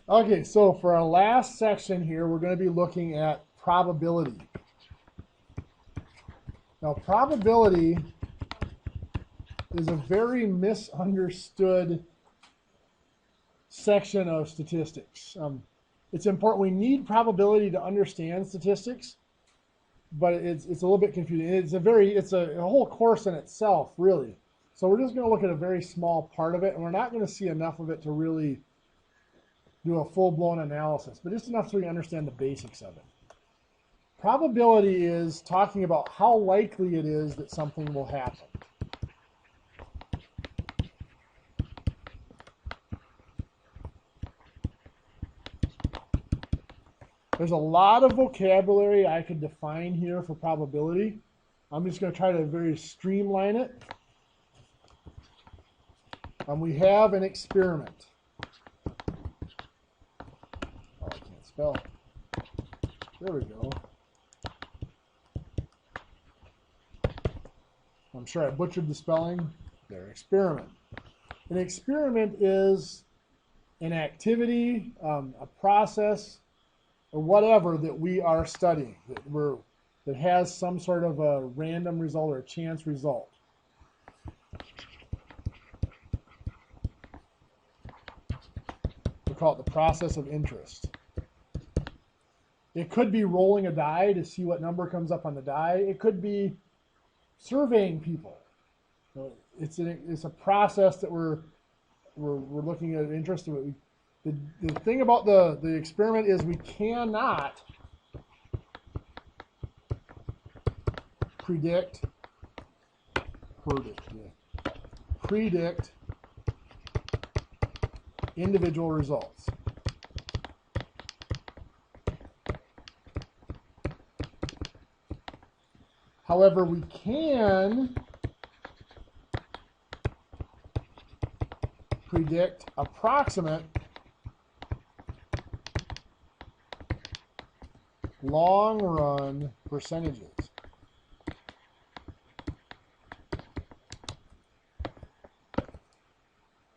Okay, so for our last section here, we're going to be looking at probability. Now, probability is a very misunderstood section of statistics. It's important. We need probability to understand statistics, but it's a little bit confusing. It's a whole course in itself, really. So we're just going to look at a very small part of it, and we're not going to see enough of it to really do a full-blown analysis, but just enough so we can understand the basics of it. Probability is talking about how likely it is that something will happen. There's a lot of vocabulary I could define here for probability. I'm just going to try to very streamline it. We have an experiment. Oh, I can't spell. There we go. I'm sure I butchered the spelling. There, experiment. An experiment is an activity, a process, or whatever that we are studying, that has some sort of a random result or a chance result. We call it the process of interest. It could be rolling a die to see what number comes up on the die. It could be surveying people. So it's a process that we're looking at interest. The thing about the experiment is we cannot predict individual results. However, we can predict approximate long-run percentages.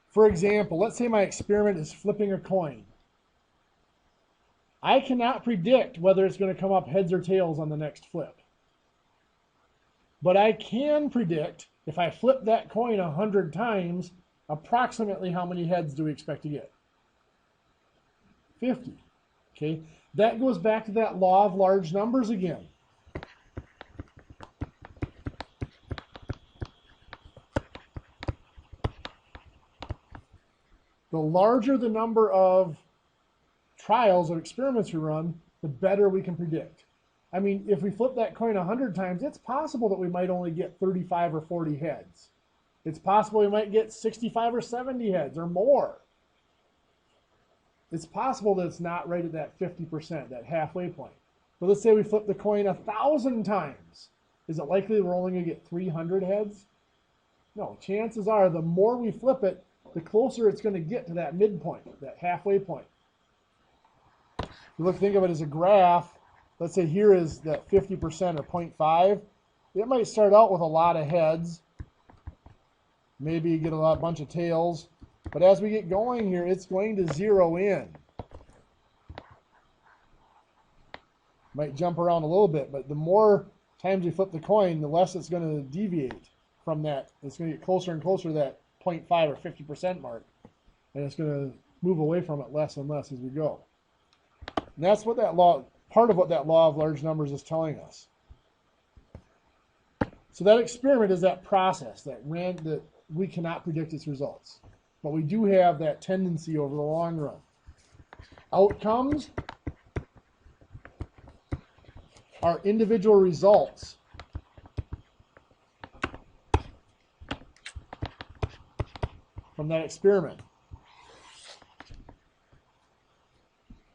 For example, let's say my experiment is flipping a coin. I cannot predict whether it's going to come up heads or tails on the next flip. But I can predict, if I flip that coin 100 times, approximately how many heads do we expect to get? 50. Okay, that goes back to that law of large numbers again. The larger the number of trials or experiments we run, the better we can predict. I mean, if we flip that coin 100 times, it's possible that we might only get 35 or 40 heads. It's possible we might get 65 or 70 heads or more. It's possible that it's not right at that 50%, that halfway point. But let's say we flip the coin 1,000 times. Is it likely we're only going to get 300 heads? No, chances are the more we flip it, the closer it's going to get to that midpoint, that halfway point. You think of it as a graph. Let's say here is that 50% or 0.5. It might start out with a lot of heads. Maybe you get a bunch of tails. But as we get going here, it's going to zero in. Might jump around a little bit, but the more times you flip the coin, the less it's going to deviate from that. It's going to get closer and closer to that 0.5 or 50% mark. And it's going to move away from it less and less as we go. And that's what that law, part of what that law of large numbers is telling us. So that experiment is that process that we cannot predict its results. But we do have that tendency over the long run. Outcomes are individual results. From that experiment.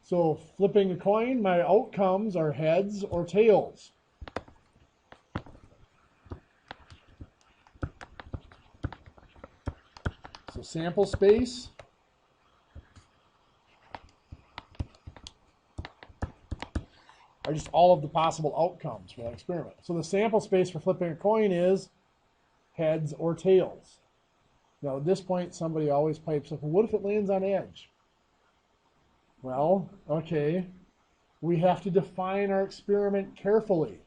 So flipping a coin, my outcomes are heads or tails. So sample space are just all of the possible outcomes for that experiment. So the sample space for flipping a coin is heads or tails. Now at this point, somebody always pipes up, well, what if it lands on edge? Well, okay, we have to define our experiment carefully.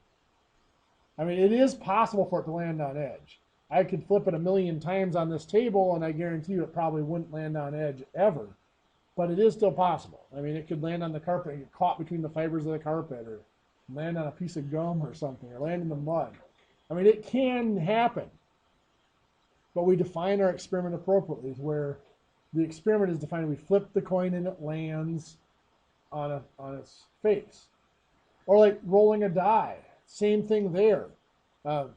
I mean, it is possible for it to land on edge. I could flip it 1,000,000 times on this table, and I guarantee you it probably wouldn't land on edge ever. But it is still possible. I mean, it could land on the carpet and get caught between the fibers of the carpet, or land on a piece of gum or something, or land in the mud. I mean, it can happen. But we define our experiment appropriately, where the experiment is defined. We flip the coin and it lands on its face. Or like rolling a die. Same thing there. Well,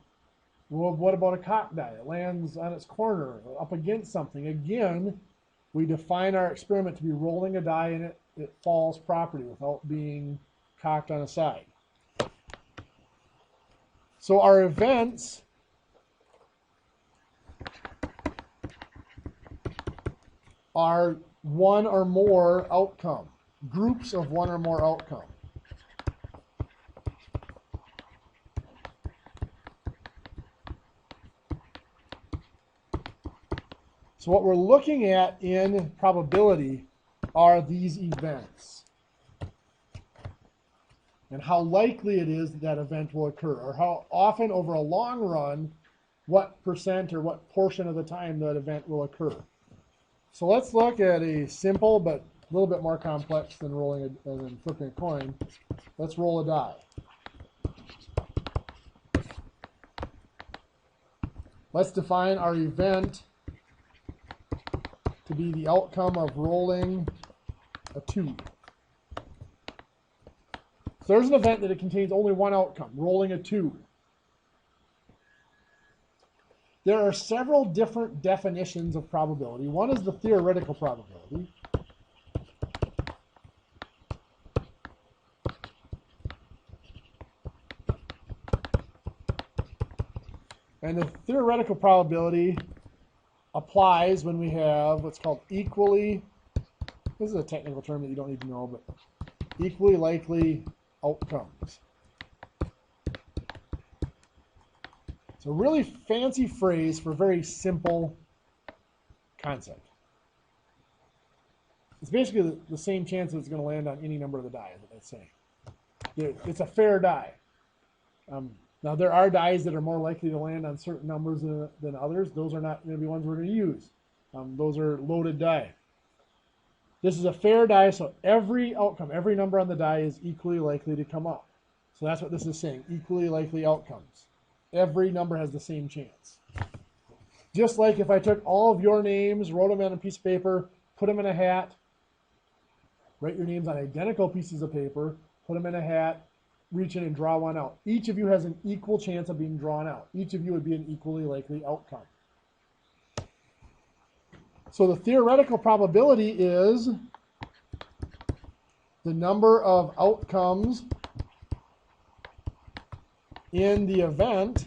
what about a cock die? It lands on its corner, up against something. Again, we define our experiment to be rolling a die and it falls properly without being cocked on a side. So our events are one or more outcome, groups of one or more outcome. So what we're looking at in probability are these events and how likely it is that event will occur, or how often over a long run, what percent or what portion of the time that event will occur. So let's look at a simple but a little bit more complex than than flipping a coin. Let's roll a die. Let's define our event to be the outcome of rolling a 2. So there's an event that it contains only one outcome, rolling a 2. There are several different definitions of probability. One is the theoretical probability. And the theoretical probability applies when we have what's called equally, this is a technical term that you don't need to know, but equally likely outcomes. It's a really fancy phrase for a very simple concept. It's basically the same chance that it's going to land on any number of the die, is what that's saying. It's a fair die. Now, there are dies that are more likely to land on certain numbers than others. Those are not going to be ones we're going to use. Those are loaded die. This is a fair die, so every outcome, every number on the die is equally likely to come up. So that's what this is saying, equally likely outcomes. Every number has the same chance. Just like if I took all of your names, wrote them on a piece of paper, put them in a hat, write your names on identical pieces of paper, put them in a hat, reach in and draw one out. Each of you has an equal chance of being drawn out. Each of you would be an equally likely outcome. So the theoretical probability is the number of outcomes in the event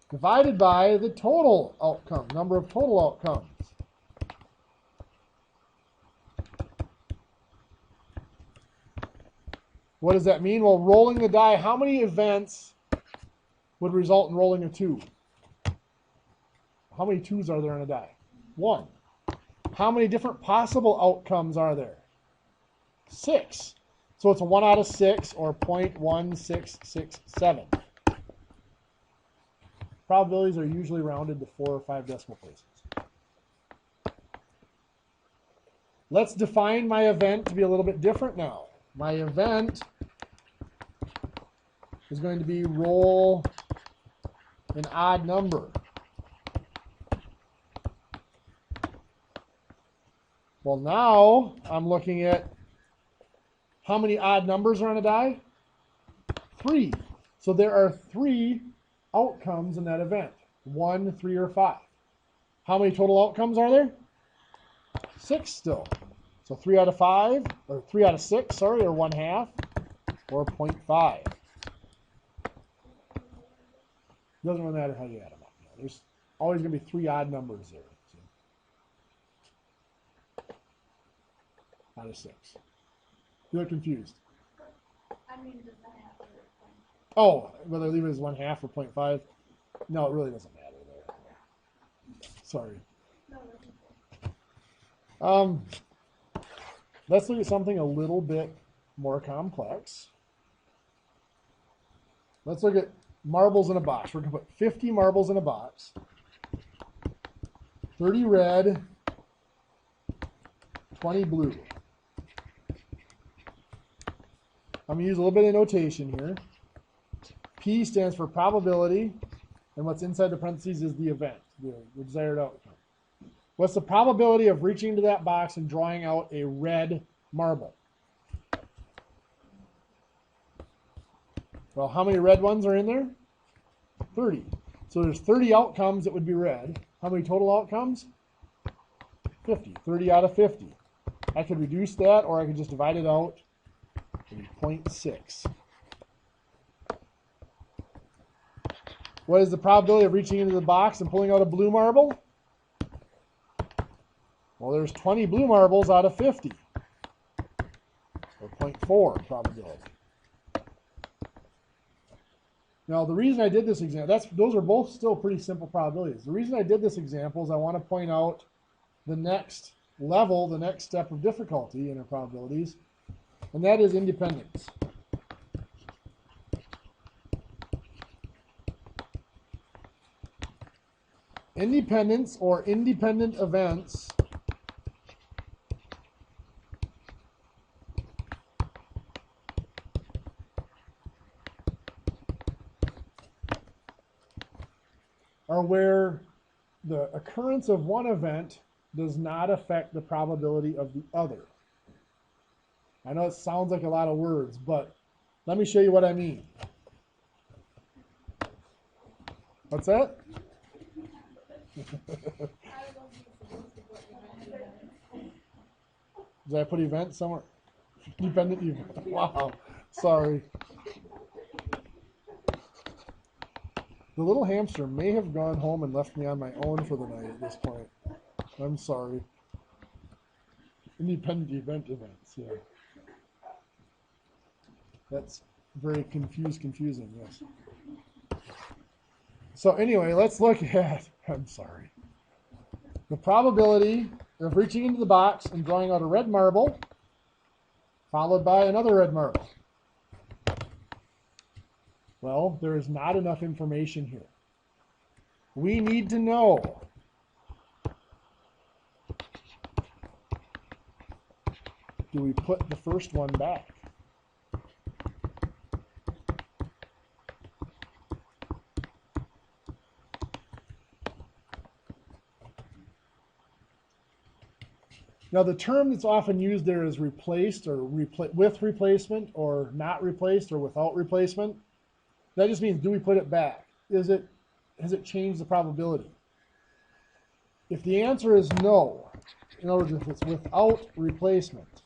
divided by the total outcome, number of total outcomes. What does that mean? Well, rolling the die, how many events would result in rolling a 2? How many 2s are there on a die? 1. How many different possible outcomes are there? 6. So it's a 1 out of 6, or 0.1667. Probabilities are usually rounded to 4 or 5 decimal places. Let's define my event to be a little bit different now. My event is going to be roll an odd number. Well, now I'm looking at how many odd numbers are on a die? 3. So there are 3 outcomes in that event. 1, 3, or 5. How many total outcomes are there? 6 still. So 3 out of 5, or 3 out of 6, sorry, or 1/2, or 0.5. Doesn't really matter how you add them up. There's always going to be 3 odd numbers there. Out of 6. You look confused. I mean, does that happen? Oh, whether I leave it as 1/2 or 0.5? No, it really doesn't matter there. Sorry. No, that's okay. Let's look at something a little bit more complex. Let's look at marbles in a box. We're going to put 50 marbles in a box. 30 red, 20 blue. I'm going to use a little bit of notation here. P stands for probability, and what's inside the parentheses is the event, the desired outcome. What's the probability of reaching into that box and drawing out a red marble? Well, how many red ones are in there? 30. So there's 30 outcomes that would be red. How many total outcomes? 50. 30 out of 50. I could reduce that, or I could just divide it out in 0.6. What is the probability of reaching into the box and pulling out a blue marble? Well, there's 20 blue marbles out of 50. So 0.4 probability. Now, the reason I did this example, those are both still pretty simple probabilities. The reason I did this example is I want to point out the next level, the next step of difficulty in our probabilities, and that is independence. Independence or independent events are where the occurrence of one event does not affect the probability of the other. I know it sounds like a lot of words, but let me show you what I mean. What's that? Did I put event somewhere? Dependent event. Wow. Sorry. The little hamster may have gone home and left me on my own for the night at this point. I'm sorry. Independent events, yeah. That's very confusing, yes. So anyway, let's look at, I'm sorry, the probability of reaching into the box and drawing out a red marble, followed by another red marble. Well, there is not enough information here. We need to know do we put the first one back? Now, the term that's often used there is replaced or with replacement or not replaced or without replacement. That just means, do we put it back? Has it changed the probability? If the answer is no, in other words, if it's without replacement,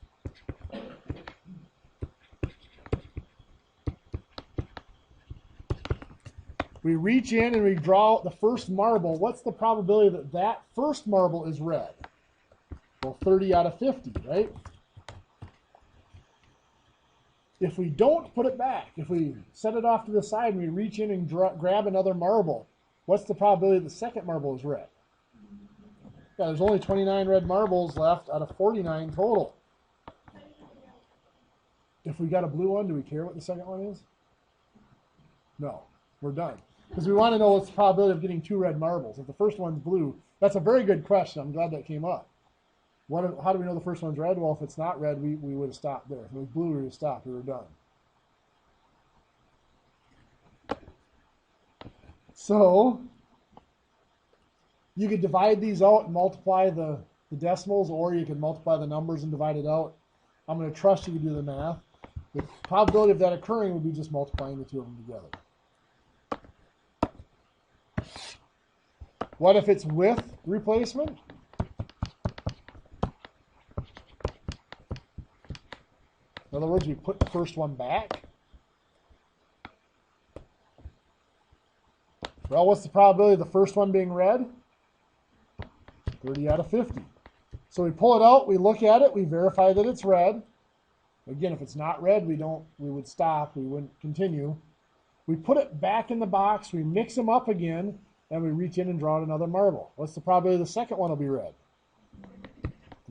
we reach in and we draw out the first marble. What's the probability that that first marble is red? Well, 30 out of 50, right? If we don't put it back, if we set it off to the side and we reach in and grab another marble, what's the probability the second marble is red? Yeah, there's only 29 red marbles left out of 49 total. If we got a blue one, do we care what the second one is? No, we're done. Because we want to know what's the probability of getting two red marbles. If the first one's blue, that's a very good question. I'm glad that came up. How do we know the first one's red? Well, if it's not red, we would have stopped there. If it was blue, we would have stopped. We were done. So you could divide these out and multiply the decimals, or you can multiply the numbers and divide it out. I'm going to trust you to do the math. The probability of that occurring would be just multiplying the two of them together. What if it's with replacement? In other words, we put the first one back. Well, what's the probability of the first one being red? 30 out of 50. So we pull it out, we look at it, we verify that it's red. Again, if it's not red, we would stop, we wouldn't continue. We put it back in the box, we mix them up again, and we reach in and draw out another marble. What's the probability the second one will be red?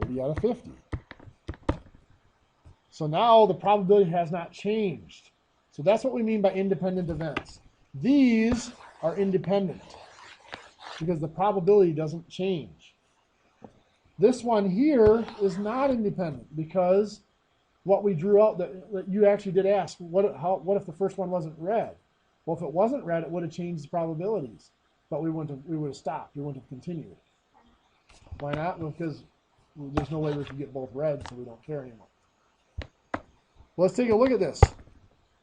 30 out of 50. So now the probability has not changed. So that's what we mean by independent events. These are independent because the probability doesn't change. This one here is not independent because what we drew out that you actually did ask, what if the first one wasn't red? Well, if it wasn't red, it would have changed the probabilities, but we would have stopped. We wouldn't have continued. Why not? Well, because there's no way we can get both red, so we don't care anymore. Let's take a look at this.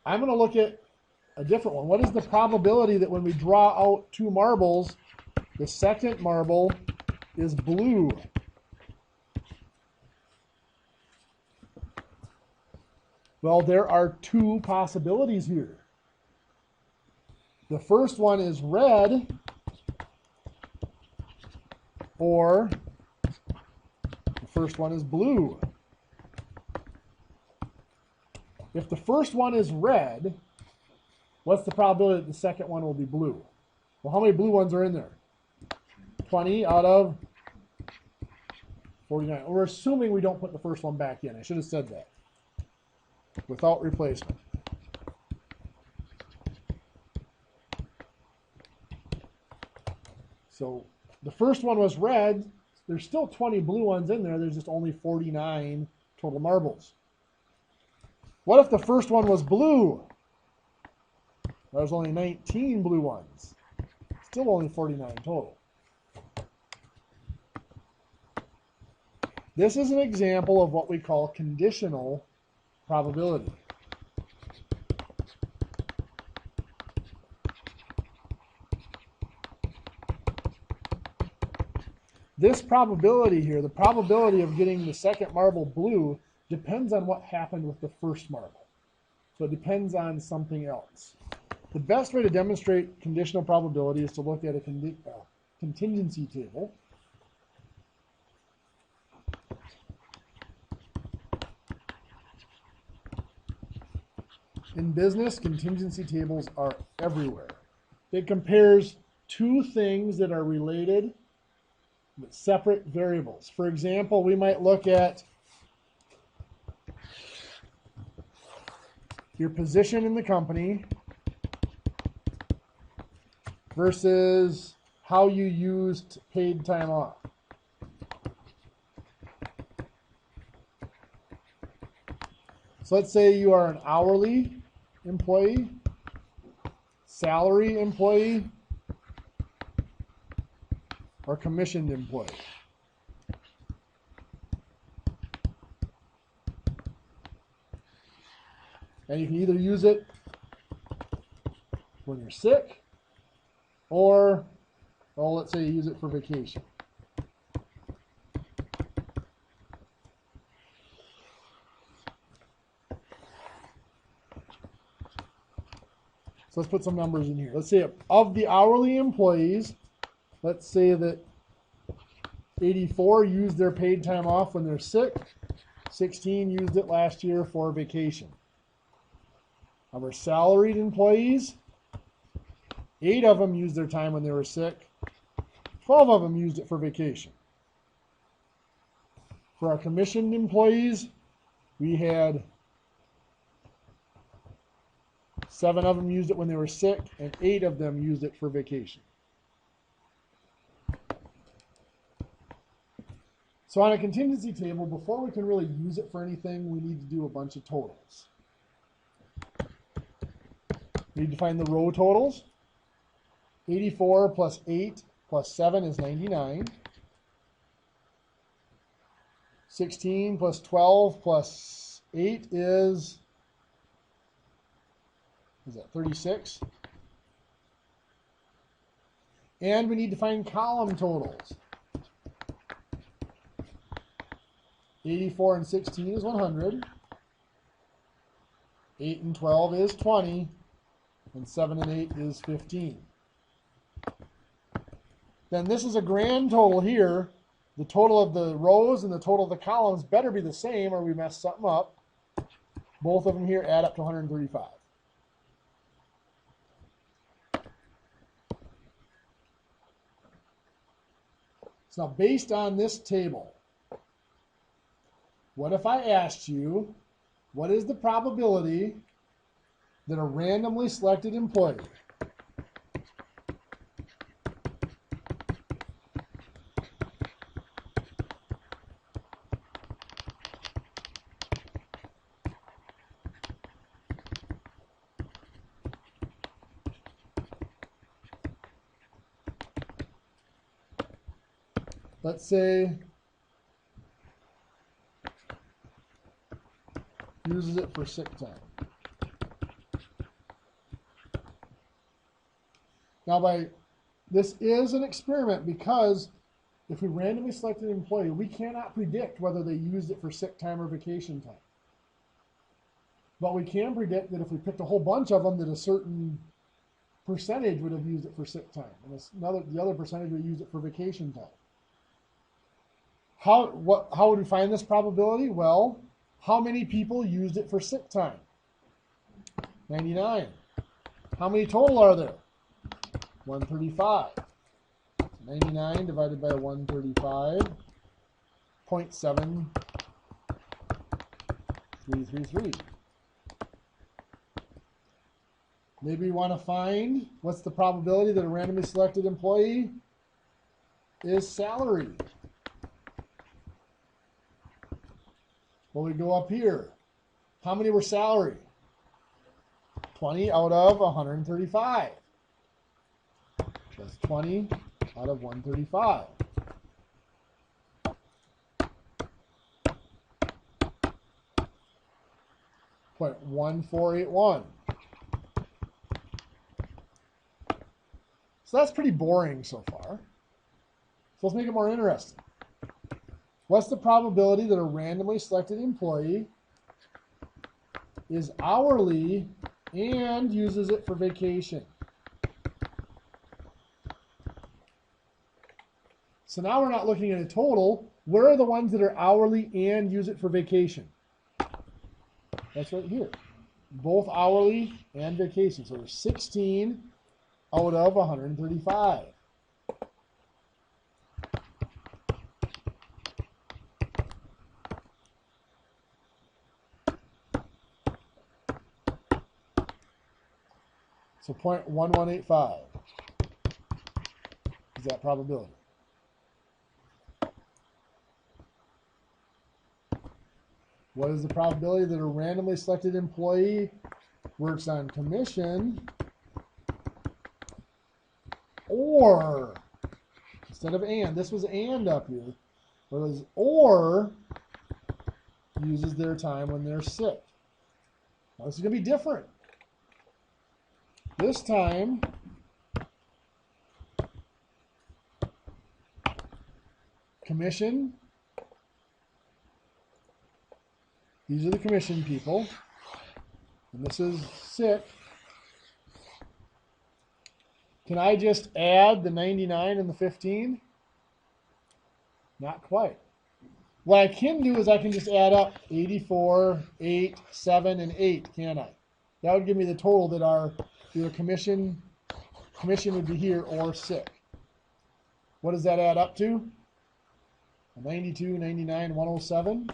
I'm going to look at a different one. What is the probability that when we draw out two marbles, the second marble is blue? Well, there are two possibilities here. The first one is red, or the first one is blue. If the first one is red, what's the probability that the second one will be blue? Well, how many blue ones are in there? 20 out of 49. We're assuming we don't put the first one back in. I should have said that. Without replacement. So the first one was red. There's still 20 blue ones in there. There's just only 49 total marbles. What if the first one was blue? There's only 19 blue ones. Still only 49 total. This is an example of what we call conditional probability. This probability here, the probability of getting the second marble blue, depends on what happened with the first marble. So it depends on something else. The best way to demonstrate conditional probability is to look at a contingency table. In business, contingency tables are everywhere. It compares two things that are related but separate variables. For example, we might look at your position in the company versus how you used paid time off. So let's say you are an hourly employee, salary employee, or commissioned employee. And you can either use it when you're sick or, well, let's say you use it for vacation. So let's put some numbers in here. Let's say of the hourly employees, let's say that 84 used their paid time off when they're sick. 16 used it last year for vacation. Of our salaried employees, 8 of them used their time when they were sick. 12 of them used it for vacation. For our commissioned employees, we had 7 of them used it when they were sick, and 8 of them used it for vacation. So on a contingency table, before we can really use it for anything, we need to do a bunch of totals. We need to find the row totals. 84 plus 8 plus 7 is 99. 16 plus 12 plus 8 is that 36? And we need to find column totals. 84 and 16 is 100. 8 and 12 is 20. And 7 and 8 is 15. Then this is a grand total here. The total of the rows and the total of the columns better be the same or we mess something up. Both of them here add up to 135. So now based on this table, what if I asked you, What is the probability that a randomly selected employee let's say uses it for sick time. Now, this is an experiment because if we randomly select an employee, we cannot predict whether they used it for sick time or vacation time. But we can predict that if we picked a whole bunch of them, that a certain percentage would have used it for sick time, and the other percentage would use it for vacation time. How would we find this probability? Well, how many people used it for sick time? 99. How many total are there? 135. 99 divided by 135, 0.7333. Maybe we want to find what's the probability that a randomly selected employee is salaried. Well, we go up here. How many were salary? 20 out of 135. That's 20 out of 135. .1481. So that's pretty boring so far. So let's make it more interesting. What's the probability that a randomly selected employee is hourly and uses it for vacation? So now we're not looking at a total. Where are the ones that are hourly and use it for vacation? That's right here. Both hourly and vacation. So there's 16 out of 135. So 0.1185 is that probability. What is the probability that a randomly selected employee works on commission or, instead of and, this was and up here, but it was or uses their time when they're sick? Now this is going to be different. This time, commission, these are the commission people, and this is sick. Can I just add the 99 and the 15? Not quite. What I can do is I can just add up 84, 8, 7, and 8, can't I? That would give me the total that are either commission would be here, or sick. What does that add up to? 92, 99, 107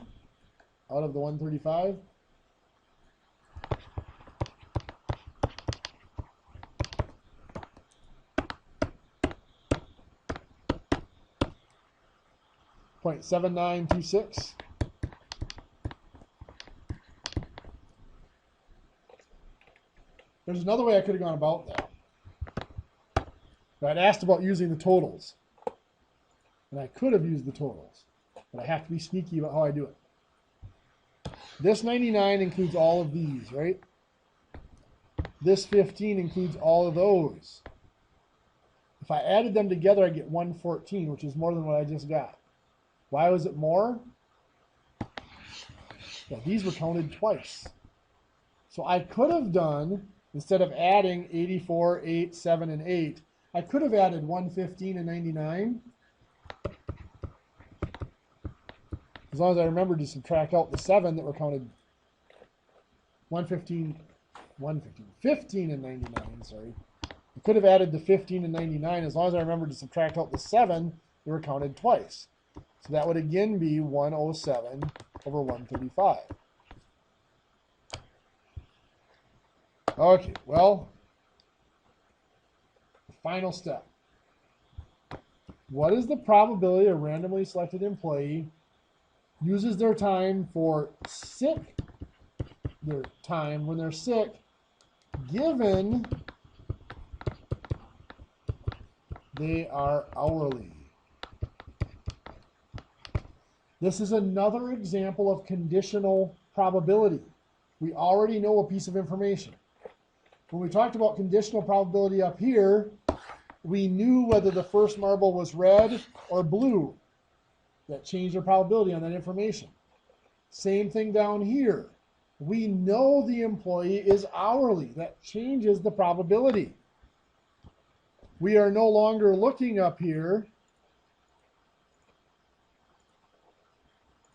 out of the 135. .7926. There's another way I could have gone about that. I'd asked about using the totals. And I could have used the totals. But I have to be sneaky about how I do it. This 99 includes all of these, right? This 15 includes all of those. If I added them together, I get 114, which is more than what I just got. Why was it more? Yeah, these were counted twice. So I could have done, instead of adding 84, 8, 7, and 8, I could have added 115 and 99. As long as I remembered to subtract out the 7 that were counted. 15 and 99, sorry. I could have added the 15 and 99 as long as I remembered to subtract out the 7 that were counted twice. So that would again be 107 over 135. Okay, well, final step. What is the probability a randomly selected employee uses their time for sick, their time when they're sick, given they are hourly? This is another example of conditional probability. We already know a piece of information. When we talked about conditional probability up here, we knew whether the first marble was red or blue. That changed our probability on that information. Same thing down here. We know the employee is hourly. That changes the probability. We are no longer looking up here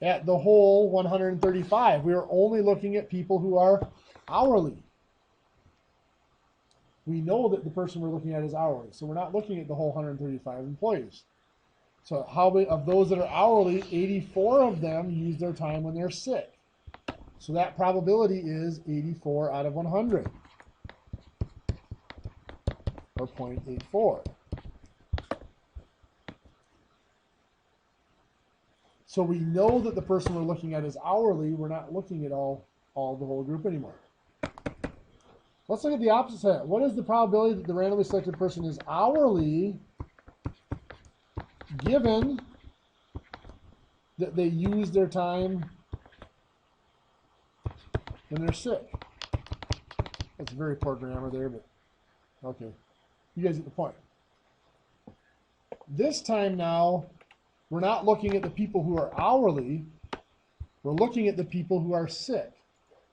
at the whole 135. We are only looking at people who are hourly. We know that the person we're looking at is hourly, so we're not looking at the whole 135 employees. So how many of those that are hourly, 84 of them use their time when they're sick. So that probability is 84 out of 100, or 0.84. So we know that the person we're looking at is hourly. We're not looking at all the whole group anymore. Let's look at the opposite side. What is the probability that the randomly selected person is hourly given that they use their time when they're sick? That's very poor grammar there, but okay. You guys get the point. This time now, we're not looking at the people who are hourly. We're looking at the people who are sick.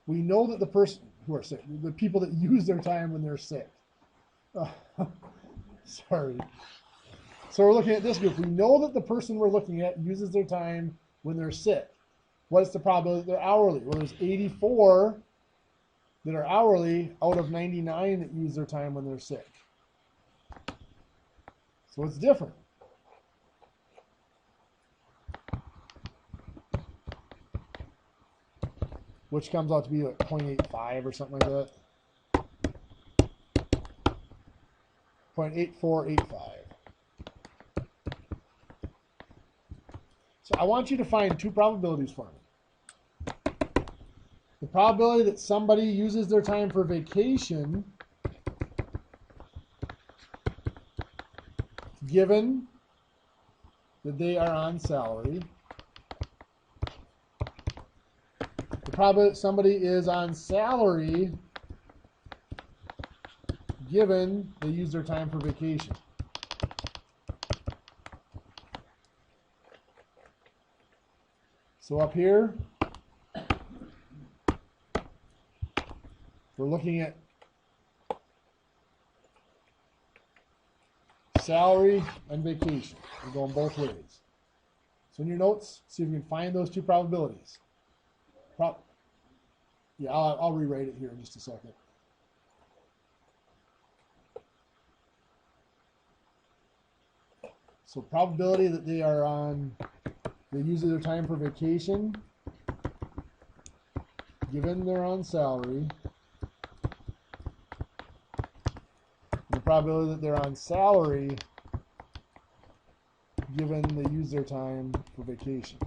We know that the person who are sick, the people that use their time when they're sick. Sorry. So we're looking at this group. We know that the person we're looking at uses their time when they're sick. What is the probability that they're hourly? Well, there's 84 that are hourly out of 99 that use their time when they're sick. So it's different. Which comes out to be like 0.85 or something like that. 0.8485. So I want you to find two probabilities for me. The probability that somebody uses their time for vacation, given that they are on salary. The probability that somebody is on salary, given they use their time for vacation. So up here, we're looking at salary and vacation. We're going both ways. So in your notes, see if you can find those two probabilities. Yeah, I'll rewrite it here in just a second. So probability that they use their time for vacation, given they're on salary. The probability that they're on salary, given they use their time for vacation.